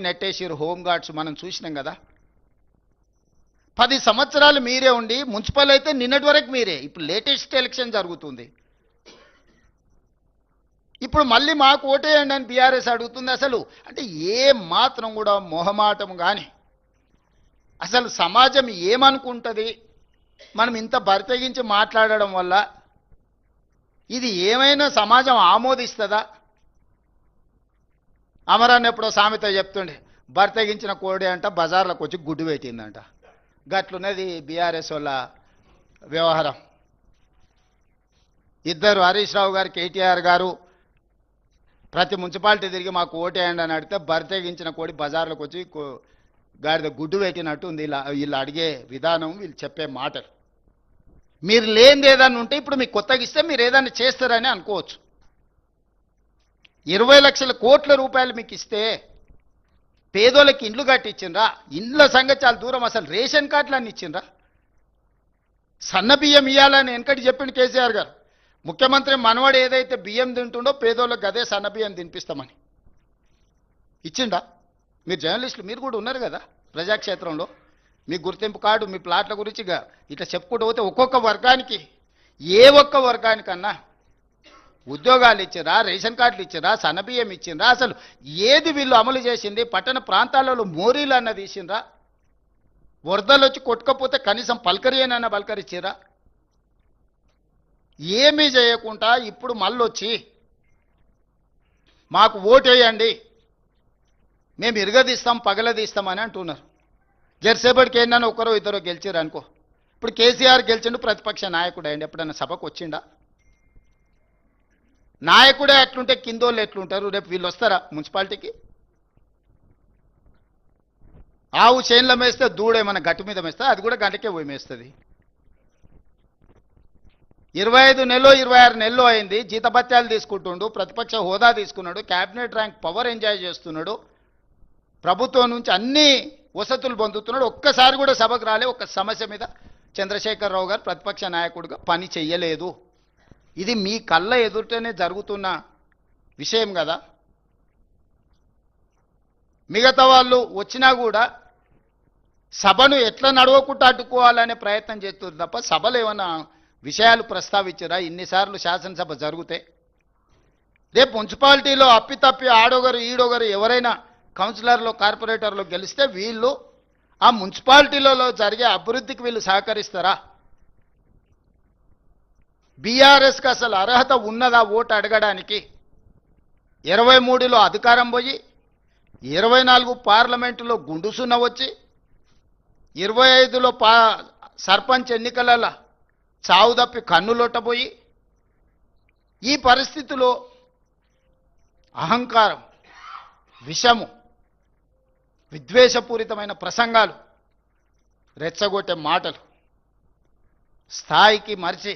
నెట్టేసిరు home guards మనం చూసినాం కదా. 10 సంవత్సరాలు మీరే ఉండి మున్సిపల్ అయితే నిన్నటి వరకు మీరే. ఇప్పుడు లేటెస్ట్ ఎలక్షన్ జరుగుతుంది. ఇప్పుడు మళ్ళీ మాకు ఓటేయండి అని బీఆర్ఎస్ అడుగుతుంది. అసలు అంటే ఏ మాత్రం కూడా మొహమాటం కానీ అసలు సమాజం ఏమనుకుంటుంది మనం ఇంత బరితెగించి మాట్లాడడం వల్ల? ఇది ఏమైనా సమాజం ఆమోదిస్తుందా? అమరాన్ని ఎప్పుడో సామెత చెప్తుండే, బరితెగించిన కోడి అంట బజార్లకు వచ్చి గుడ్డు పెట్టిందంట. గట్లున్నది బీఆర్ఎస్ వాళ్ళ వ్యవహారం. ఇద్దరు హరీష్ రావు గారు, కేటీఆర్ గారు ప్రతి మున్సిపాలిటీ తిరిగి మాకు ఓటేయండి అని అడిగితే బరితెగించిన కోడి బజార్లకు వచ్చి గాడిద గుడ్డు పెట్టినట్టు ఉంది వీళ్ళు అడిగే విధానం, వీళ్ళు చెప్పే మాటలు. మీరు లేనిది ఏదన్నా ఉంటే ఇప్పుడు మీకు కొత్తగా ఇస్తే మీరు ఏదైనా చేస్తారని అనుకోవచ్చు. 20 లక్షల కోట్ల రూపాయలు మీకు ఇస్తే పేదోళ్ళకి ఇండ్లు కట్టించిండ్రా? ఇండ్ల సంగతి చాలా దూరం, అసలు రేషన్ కార్డులు అన్ని ఇచ్చిండ్రా? సన్న బియ్యం ఇవ్వాలని వెనకటి చెప్పిండు కేసీఆర్ గారు. ముఖ్యమంత్రి మనవాడు ఏదైతే బియ్యం తింటుండో పేదోళ్ళకి అదే సన్న బియ్యం తినిపిస్తామని ఇచ్చిండా? మీరు జర్నలిస్టులు, మీరు కూడా ఉన్నారు కదా ప్రజాక్షేత్రంలో. మీ గుర్తింపు కార్డు, మీ ప్లాట్ల గురించి ఇట్లా చెప్పుకుంటూ పోతే ఒక్కొక్క వర్గానికి, ఏ ఒక్క వర్గానికన్నా ఉద్యోగాలు ఇచ్చిరా, రేషన్ కార్డులు ఇచ్చిరా, సన్నబియ్యం ఇచ్చిండ్రా? అసలు ఏది వీళ్ళు అమలు చేసింది? పట్టణ ప్రాంతాలలో మోరీలు అన్నది ఇచ్చిండ్రా? వరదలు వచ్చి కొట్టుకపోతే కనీసం పలకరియనన్నా పలకరిచ్చిరా? ఏమీ చేయకుండా ఇప్పుడు మళ్ళొచ్చి మాకు ఓటేయండి, మేము ఇరగదీస్తాం పగలదీస్తామని అంటున్నారు. జెర్సేపటికి ఏంటన్నా ఒకరో ఇద్దరో గెలిచారు అనుకో. ఇప్పుడు కేసీఆర్ గెలిచిండు, ప్రతిపక్ష నాయకుడు అయ్యండి. ఎప్పుడన్నా సభకు వచ్చిండా? నాయకుడే అట్లుంటే కిందోళ్ళు ఎట్లుంటారు? రేపు వీళ్ళు వస్తారా మున్సిపాలిటీకి? ఆవు చేనులో మేస్తే దూడేమన్నా గట్టు మీద మేస్తే అది కూడా గంటకే పోయి మేస్తుంది. 25 నెలలో 26 నెలలు అయింది. జీతభత్యాలు తీసుకుంటుండు, ప్రతిపక్ష హోదా తీసుకున్నాడు, క్యాబినెట్ ర్యాంక్ పవర్ ఎంజాయ్ చేస్తున్నాడు, ప్రభుత్వం నుంచి అన్ని వసతులు పొందుతున్నాడు. ఒక్కసారి కూడా సభకు రాలే. ఒక సమస్య మీద చంద్రశేఖరరావు గారు ప్రతిపక్ష నాయకుడిగా పని చెయ్యలేదు. ఇది మీ కళ్ళ ఎదుటనే జరుగుతున్న విషయం కదా. మిగతా వాళ్ళు వచ్చినా కూడా సభను ఎట్లా నడవకుండా అడ్డుకోవాలనే ప్రయత్నం చేస్తున్నారు తప్ప సభలు ఏమన్నా విషయాలు ప్రస్తావించారా? ఇన్నిసార్లు శాసనసభ జరిగితే రేపు మున్సిపాలిటీలో అప్పితప్పి ఆడొగరు ఈడొగరు ఎవరైనా కౌన్సిలర్లు కార్పొరేటర్లు గెలిస్తే వీళ్ళు ఆ మున్సిపాలిటీలలో జరిగే అభివృద్ధికి వీళ్ళు సహకరిస్తారా? బీఆర్ఎస్కి అసలు అర్హత ఉన్నదా ఓటు అడగడానికి? 23లో అధికారం పోయి 24 పార్లమెంటులో గుండుసున్న వచ్చి 25లో సర్పంచ్ ఎన్నికలలో చావు తప్పి కన్నులొట్టబోయి ఈ పరిస్థితిలో అహంకారం, విషము, విద్వేషపూరితమైన ప్రసంగాలు, రెచ్చగొట్టే మాటలు స్థాయికి మరిచి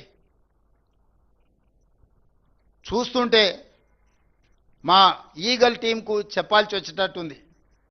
చూస్తుంటే మా ఈగల్ టీంకు చెప్పాల్సి వచ్చేటట్టుంది.